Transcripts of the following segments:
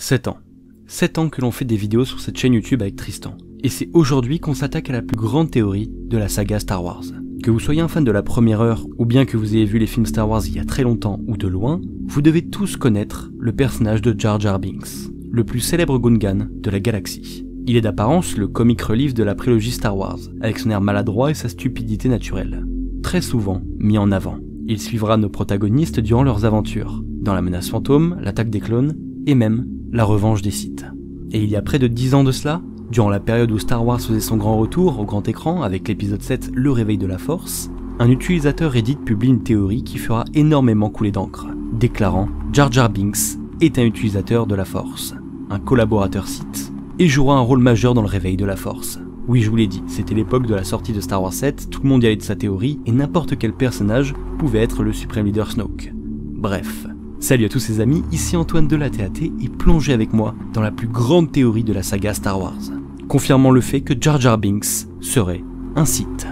7 ans. 7 ans que l'on fait des vidéos sur cette chaîne YouTube avec Tristan. Et c'est aujourd'hui qu'on s'attaque à la plus grande théorie de la saga Star Wars. Que vous soyez un fan de la première heure, ou bien que vous ayez vu les films Star Wars il y a très longtemps ou de loin, vous devez tous connaître le personnage de Jar Jar Binks, le plus célèbre Gungan de la galaxie. Il est d'apparence le comic relief de la prélogie Star Wars, avec son air maladroit et sa stupidité naturelle. Très souvent mis en avant. Il suivra nos protagonistes durant leurs aventures, dans la menace fantôme, l'attaque des clones, et même la revanche des Sith. Et il y a près de 10 ans de cela, durant la période où Star Wars faisait son grand retour au grand écran avec l'épisode 7 Le Réveil de la Force, un utilisateur Reddit publie une théorie qui fera énormément couler d'encre, déclarant « Jar Jar Binks est un utilisateur de la Force, un collaborateur Sith, et jouera un rôle majeur dans le Réveil de la Force ». Oui, je vous l'ai dit, c'était l'époque de la sortie de Star Wars 7, tout le monde y allait de sa théorie, et n'importe quel personnage pouvait être le suprême leader Snoke. Bref. Salut à tous les amis, ici Antoine de la TAT et plongez avec moi dans la plus grande théorie de la saga Star Wars, confirmant le fait que Jar Jar Binks serait un Sith.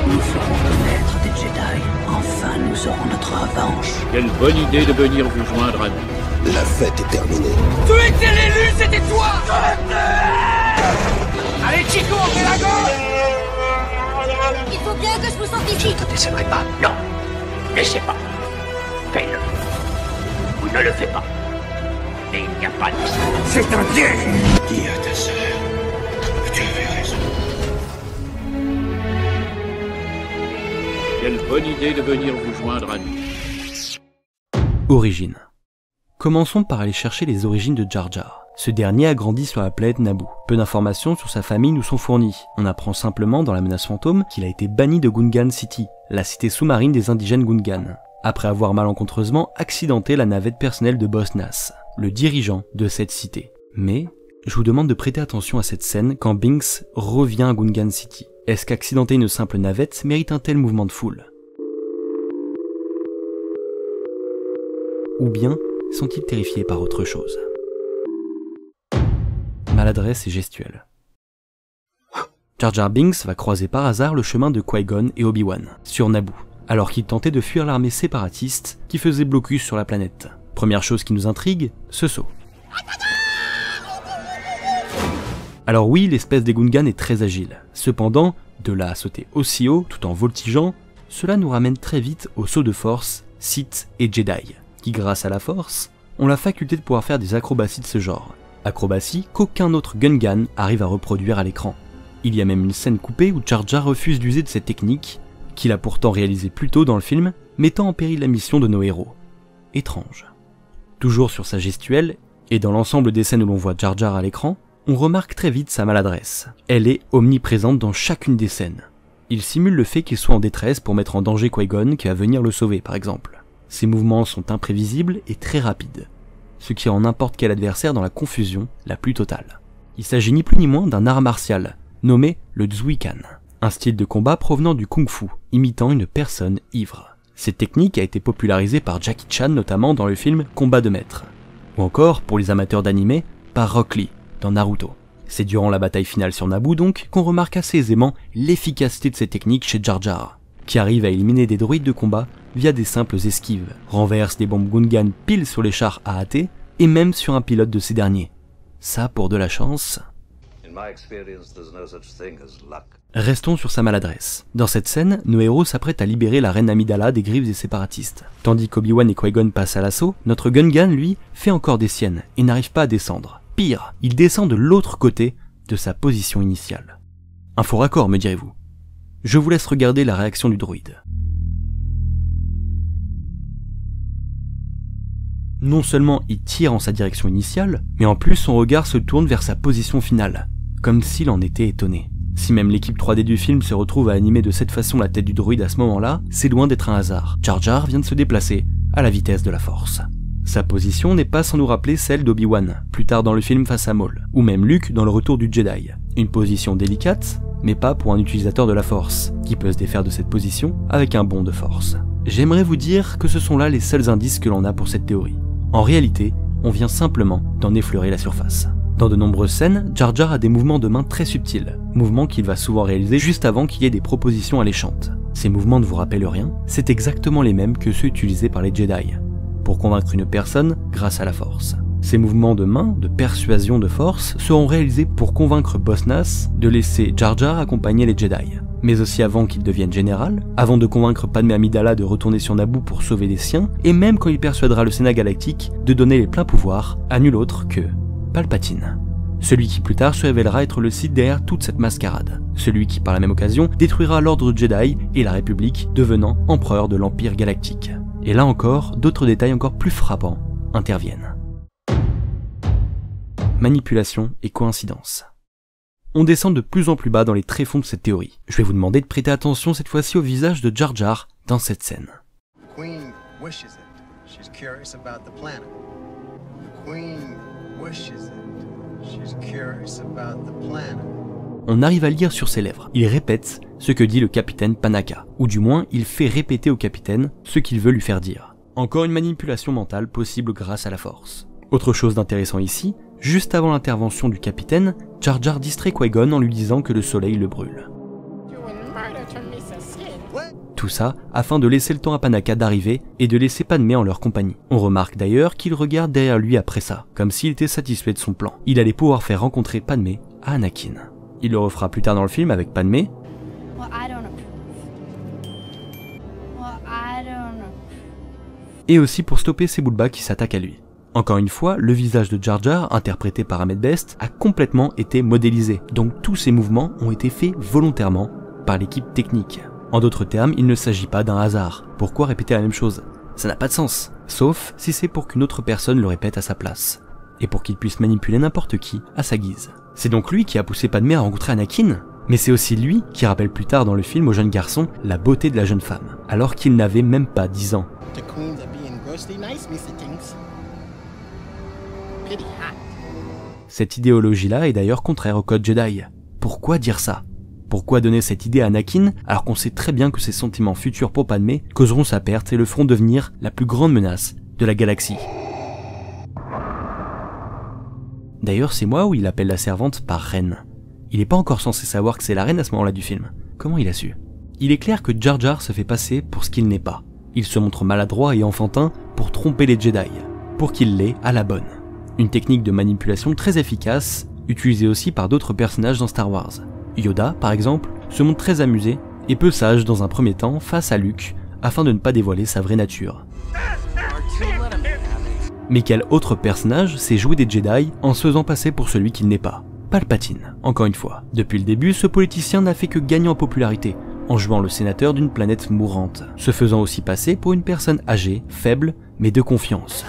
Nous ferons connaître des Jedi, enfin nous aurons notre revanche. Quelle bonne idée de venir vous joindre à nous. La fête est terminée. Tu étais l'élu, c'était toi. Allez Chico, on fait la gauche. Il faut bien que je me sente ici. Je te décevrai pas, non. Laissez pas. Fais-le. Ou ne le fais pas. Et il n'y a pas de... C'est un piège. Dis à ta sœur que tu avais raison. Quelle bonne idée de venir vous joindre à nous. Origine. Commençons par aller chercher les origines de Jar Jar. Ce dernier a grandi sur la planète Naboo. Peu d'informations sur sa famille nous sont fournies. On apprend simplement dans la menace fantôme qu'il a été banni de Gungan City, la cité sous-marine des indigènes Gungan, après avoir malencontreusement accidenté la navette personnelle de Boss Nass, le dirigeant de cette cité. Mais, je vous demande de prêter attention à cette scène quand Binks revient à Gungan City. Est-ce qu'accidenter une simple navette mérite un tel mouvement de foule? Ou bien sont-ils terrifiés par autre chose? Maladresse et gestuelle. Jar Jar Binks va croiser par hasard le chemin de Qui-Gon et Obi-Wan, sur Naboo, alors qu'ils tentaient de fuir l'armée séparatiste qui faisait blocus sur la planète. Première chose qui nous intrigue, ce saut. Alors oui, l'espèce des Gungan est très agile. Cependant, de là à sauter aussi haut, tout en voltigeant, cela nous ramène très vite au saut de force, Sith et Jedi, qui grâce à la force, ont la faculté de pouvoir faire des acrobaties de ce genre. Acrobaties qu'aucun autre Gungan arrive à reproduire à l'écran. Il y a même une scène coupée où Jar Jar refuse d'user de cette technique, qu'il a pourtant réalisée plus tôt dans le film, mettant en péril la mission de nos héros. Étrange. Toujours sur sa gestuelle, et dans l'ensemble des scènes où l'on voit Jar Jar à l'écran, on remarque très vite sa maladresse. Elle est omniprésente dans chacune des scènes. Il simule le fait qu'il soit en détresse pour mettre en danger Qui-Gon qui va venir le sauver par exemple. Ses mouvements sont imprévisibles et très rapides, ce qui rend n'importe quel adversaire dans la confusion la plus totale. Il s'agit ni plus ni moins d'un art martial, nommé le Zuikan, un style de combat provenant du Kung-Fu, imitant une personne ivre. Cette technique a été popularisée par Jackie Chan notamment dans le film Combat de maître, ou encore, pour les amateurs d'anime, par Rock Lee dans Naruto. C'est durant la bataille finale sur Naboo donc qu'on remarque assez aisément l'efficacité de cette technique chez Jar Jar, qui arrive à éliminer des droïdes de combat via des simples esquives, renverse des bombes Gungan pile sur les chars AAT et même sur un pilote de ces derniers. Ça pour de la chance. Restons sur sa maladresse. Dans cette scène, nos héros s'apprêtent à libérer la reine Amidala des griffes des séparatistes. Tandis qu'Obi-Wan et Qui-Gon passent à l'assaut, notre Gungan, lui, fait encore des siennes et n'arrive pas à descendre. Pire, il descend de l'autre côté de sa position initiale. Un faux raccord, me direz-vous. Je vous laisse regarder la réaction du droïde. Non seulement il tire en sa direction initiale, mais en plus son regard se tourne vers sa position finale, comme s'il en était étonné. Si même l'équipe 3D du film se retrouve à animer de cette façon la tête du droïde à ce moment-là, c'est loin d'être un hasard. Jar Jar vient de se déplacer à la vitesse de la force. Sa position n'est pas sans nous rappeler celle d'Obi-Wan, plus tard dans le film face à Maul, ou même Luke dans Le Retour du Jedi. Une position délicate, mais pas pour un utilisateur de la force, qui peut se défaire de cette position avec un bond de force. J'aimerais vous dire que ce sont là les seuls indices que l'on a pour cette théorie. En réalité, on vient simplement d'en effleurer la surface. Dans de nombreuses scènes, Jar Jar a des mouvements de main très subtils, mouvements qu'il va souvent réaliser juste avant qu'il y ait des propositions alléchantes. Ces mouvements ne vous rappellent rien, c'est exactement les mêmes que ceux utilisés par les Jedi. pour convaincre une personne grâce à la force. Ces mouvements de main, de persuasion de force, seront réalisés pour convaincre Boss Nass de laisser Jar Jar accompagner les Jedi. Mais aussi avant qu'il devienne général, avant de convaincre Padmé Amidala de retourner sur Naboo pour sauver les siens, et même quand il persuadera le Sénat galactique de donner les pleins pouvoirs à nul autre que Palpatine. Celui qui plus tard se révélera être le Sith derrière toute cette mascarade. Celui qui par la même occasion détruira l'ordre Jedi et la République, devenant empereur de l'Empire galactique. Et là encore, d'autres détails encore plus frappants interviennent. Manipulation et coïncidence. On descend de plus en plus bas dans les tréfonds de cette théorie. Je vais vous demander de prêter attention cette fois-ci au visage de Jar Jar dans cette scène. Queen wishes it. She's curious about the planet. The Queen wishes it. She's curious about the planet. On arrive à lire sur ses lèvres. Il répète ce que dit le capitaine Panaka, ou du moins il fait répéter au capitaine ce qu'il veut lui faire dire. Encore une manipulation mentale possible grâce à la force. Autre chose d'intéressant ici, juste avant l'intervention du capitaine, Jar Jar distrait Qui-Gon en lui disant que le soleil le brûle. Tout ça afin de laisser le temps à Panaka d'arriver et de laisser Padmé en leur compagnie. On remarque d'ailleurs qu'il regarde derrière lui après ça, comme s'il était satisfait de son plan. Il allait pouvoir faire rencontrer Padmé à Anakin. Il le refera plus tard dans le film avec Padmé. Et aussi pour stopper Sebulba qui s'attaque à lui. Encore une fois, le visage de Jar Jar, interprété par Ahmed Best, a complètement été modélisé, donc tous ces mouvements ont été faits volontairement par l'équipe technique. En d'autres termes, il ne s'agit pas d'un hasard. Pourquoi répéter la même chose? Ça n'a pas de sens, sauf si c'est pour qu'une autre personne le répète à sa place, et pour qu'il puisse manipuler n'importe qui à sa guise. C'est donc lui qui a poussé Padmé à rencontrer Anakin, mais c'est aussi lui qui rappelle plus tard dans le film au jeune garçon la beauté de la jeune femme, alors qu'il n'avait même pas 10 ans. Cette idéologie-là est d'ailleurs contraire au code Jedi. Pourquoi dire ça? Pourquoi donner cette idée à Anakin alors qu'on sait très bien que ses sentiments futurs pour Padmé causeront sa perte et le feront devenir la plus grande menace de la galaxie? D'ailleurs, c'est moi où il appelle la servante par reine. Il n'est pas encore censé savoir que c'est la reine à ce moment-là du film. Comment il a su? Il est clair que Jar Jar se fait passer pour ce qu'il n'est pas. Il se montre maladroit et enfantin pour tromper les Jedi, pour qu'il l'ait à la bonne. Une technique de manipulation très efficace, utilisée aussi par d'autres personnages dans Star Wars. Yoda, par exemple, se montre très amusé et peu sage dans un premier temps face à Luke, afin de ne pas dévoiler sa vraie nature. Mais quel autre personnage sait jouer des Jedi en se faisant passer pour celui qu'il n'est pas? Palpatine, encore une fois. Depuis le début, ce politicien n'a fait que gagner en popularité, en jouant le sénateur d'une planète mourante, se faisant aussi passer pour une personne âgée, faible, mais de confiance.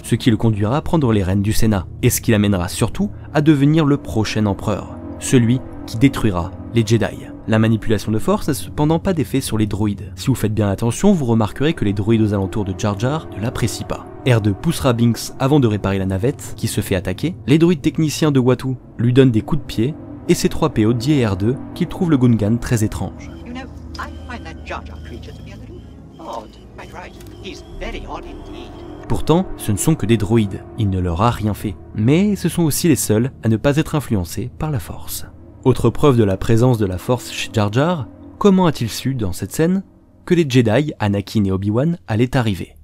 Ce qui le conduira à prendre les rênes du Sénat, et ce qui l'amènera surtout à devenir le prochain empereur, celui qui détruira les Jedi. La manipulation de force n'a cependant pas d'effet sur les droïdes. Si vous faites bien attention, vous remarquerez que les droïdes aux alentours de Jar Jar ne l'apprécient pas. R2 poussera Binks avant de réparer la navette, qui se fait attaquer, les droïdes techniciens de Wattu lui donnent des coups de pied, et ses 3 PO dit à R2 qu'il trouve le Gungan très étrange. Pourtant, ce ne sont que des droïdes, il ne leur a rien fait. Mais ce sont aussi les seuls à ne pas être influencés par la force. Autre preuve de la présence de la force chez Jar Jar, comment a-t-il su, dans cette scène, que les Jedi, Anakin et Obi-Wan, allaient arriver?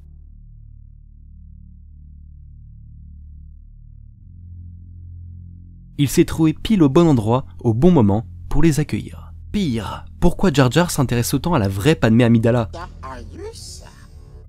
Il s'est trouvé pile au bon endroit, au bon moment, pour les accueillir. Pire, pourquoi Jar Jar s'intéresse autant à la vraie Padmé Amidala,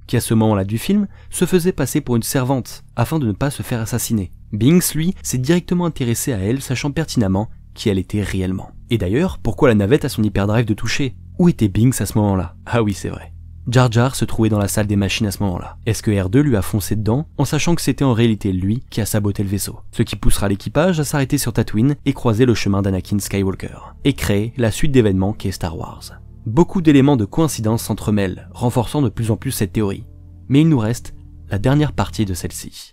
qui à ce moment-là du film se faisait passer pour une servante afin de ne pas se faire assassiner. Binks, lui, s'est directement intéressé à elle, sachant pertinemment qui elle était réellement. Et d'ailleurs, pourquoi la navette a son hyperdrive de toucher? Où était Binks à ce moment-là? Ah oui, c'est vrai. Jar Jar se trouvait dans la salle des machines à ce moment-là. Est-ce que R2 lui a foncé dedans en sachant que c'était en réalité lui qui a saboté le vaisseau? Ce qui poussera l'équipage à s'arrêter sur Tatooine et croiser le chemin d'Anakin Skywalker, et créer la suite d'événements qu'est Star Wars. Beaucoup d'éléments de coïncidence s'entremêlent, renforçant de plus en plus cette théorie. Mais il nous reste la dernière partie de celle-ci.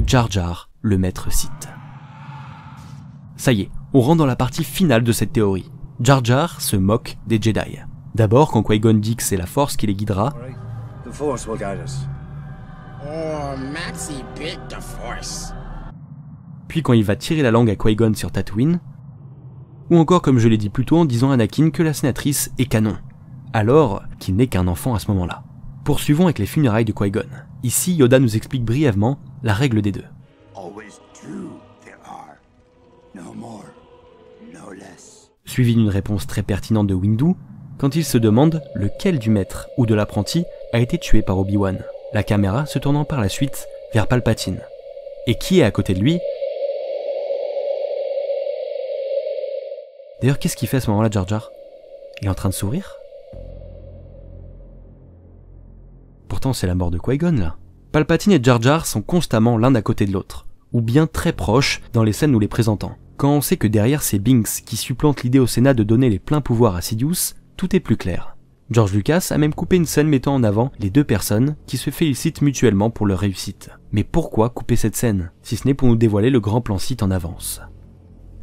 Jar Jar, le maître Sith. Ça y est, on rentre dans la partie finale de cette théorie. Jar Jar se moque des Jedi. D'abord quand Qui-Gon dit que c'est la Force qui les guidera. Puis quand il va tirer la langue à Qui-Gon sur Tatooine. ou encore comme je l'ai dit plus tôt en disant à Anakin que la sénatrice est canon, alors qu'il n'est qu'un enfant à ce moment-là. Poursuivons avec les funérailles de Qui-Gon. Ici, Yoda nous explique brièvement la règle des deux. Suivi d'une réponse très pertinente de Windu, quand il se demande lequel du maître ou de l'apprenti a été tué par Obi-Wan, la caméra se tournant par la suite vers Palpatine. Et qui est à côté de lui? D'ailleurs, qu'est-ce qu'il fait à ce moment-là, Jar Jar? Il est en train de sourire? Pourtant, c'est la mort de Qui-Gon, là. Palpatine et Jar Jar sont constamment l'un à côté de l'autre, ou bien très proches dans les scènes nous les présentant. Quand on sait que derrière c'est Binks qui supplante l'idée au Sénat de donner les pleins pouvoirs à Sidious, tout est plus clair. George Lucas a même coupé une scène mettant en avant les deux personnes qui se félicitent mutuellement pour leur réussite. Mais pourquoi couper cette scène, si ce n'est pour nous dévoiler le grand plan Sith en avance?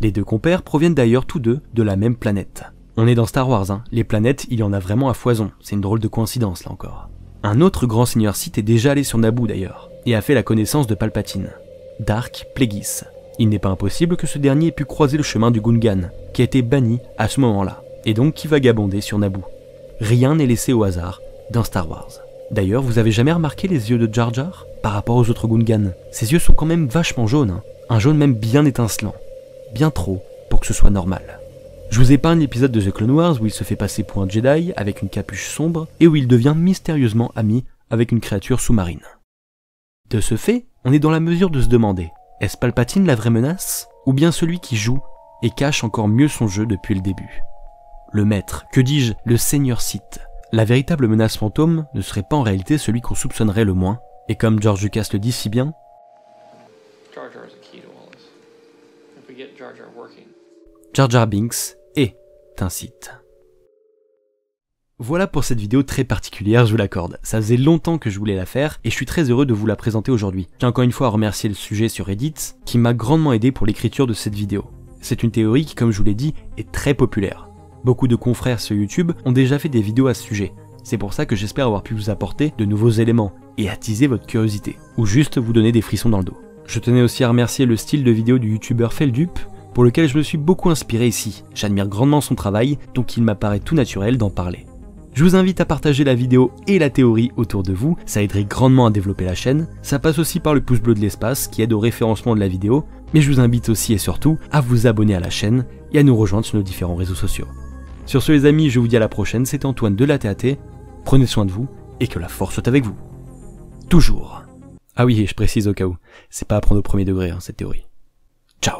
Les deux compères proviennent d'ailleurs tous deux de la même planète. On est dans Star Wars, hein. Les planètes, il y en a vraiment à foison, c'est une drôle de coïncidence là encore. Un autre grand seigneur Sith est déjà allé sur Naboo d'ailleurs, et a fait la connaissance de Palpatine, Dark Plagueis. Il n'est pas impossible que ce dernier ait pu croiser le chemin du Gungan, qui a été banni à ce moment-là, et donc qui vagabondait sur Naboo. Rien n'est laissé au hasard dans Star Wars. D'ailleurs, vous avez jamais remarqué les yeux de Jar Jar par rapport aux autres Gungans? Ses yeux sont quand même vachement jaunes, hein. Un jaune même bien étincelant. Bien trop pour que ce soit normal. Je vous épargne l'épisode de The Clone Wars où il se fait passer pour un Jedi avec une capuche sombre et où il devient mystérieusement ami avec une créature sous-marine. De ce fait, on est dans la mesure de se demander, est-ce Palpatine la vraie menace, ou bien celui qui joue et cache encore mieux son jeu depuis le début? Le maître, que dis-je, le seigneur Sith. La véritable menace fantôme ne serait pas en réalité celui qu'on soupçonnerait le moins, et comme George Lucas le dit si bien, Jar Jar Binks est un Sith. Voilà pour cette vidéo très particulière, je vous l'accorde. Ça faisait longtemps que je voulais la faire et je suis très heureux de vous la présenter aujourd'hui. J'ai encore une fois à remercier le sujet sur Reddit qui m'a grandement aidé pour l'écriture de cette vidéo. C'est une théorie qui, comme je vous l'ai dit, est très populaire. Beaucoup de confrères sur YouTube ont déjà fait des vidéos à ce sujet. C'est pour ça que j'espère avoir pu vous apporter de nouveaux éléments et attiser votre curiosité, ou juste vous donner des frissons dans le dos. Je tenais aussi à remercier le style de vidéo du youtubeur Feldup, pour lequel je me suis beaucoup inspiré ici. J'admire grandement son travail, donc il m'apparaît tout naturel d'en parler. Je vous invite à partager la vidéo et la théorie autour de vous, ça aiderait grandement à développer la chaîne. Ça passe aussi par le pouce bleu de l'espace qui aide au référencement de la vidéo, mais je vous invite aussi et surtout à vous abonner à la chaîne et à nous rejoindre sur nos différents réseaux sociaux. Sur ce les amis, je vous dis à la prochaine, c'était Antoine de la TAT, prenez soin de vous et que la force soit avec vous. Toujours. Ah oui, et je précise au cas où, c'est pas à prendre au premier degré cette théorie. Ciao.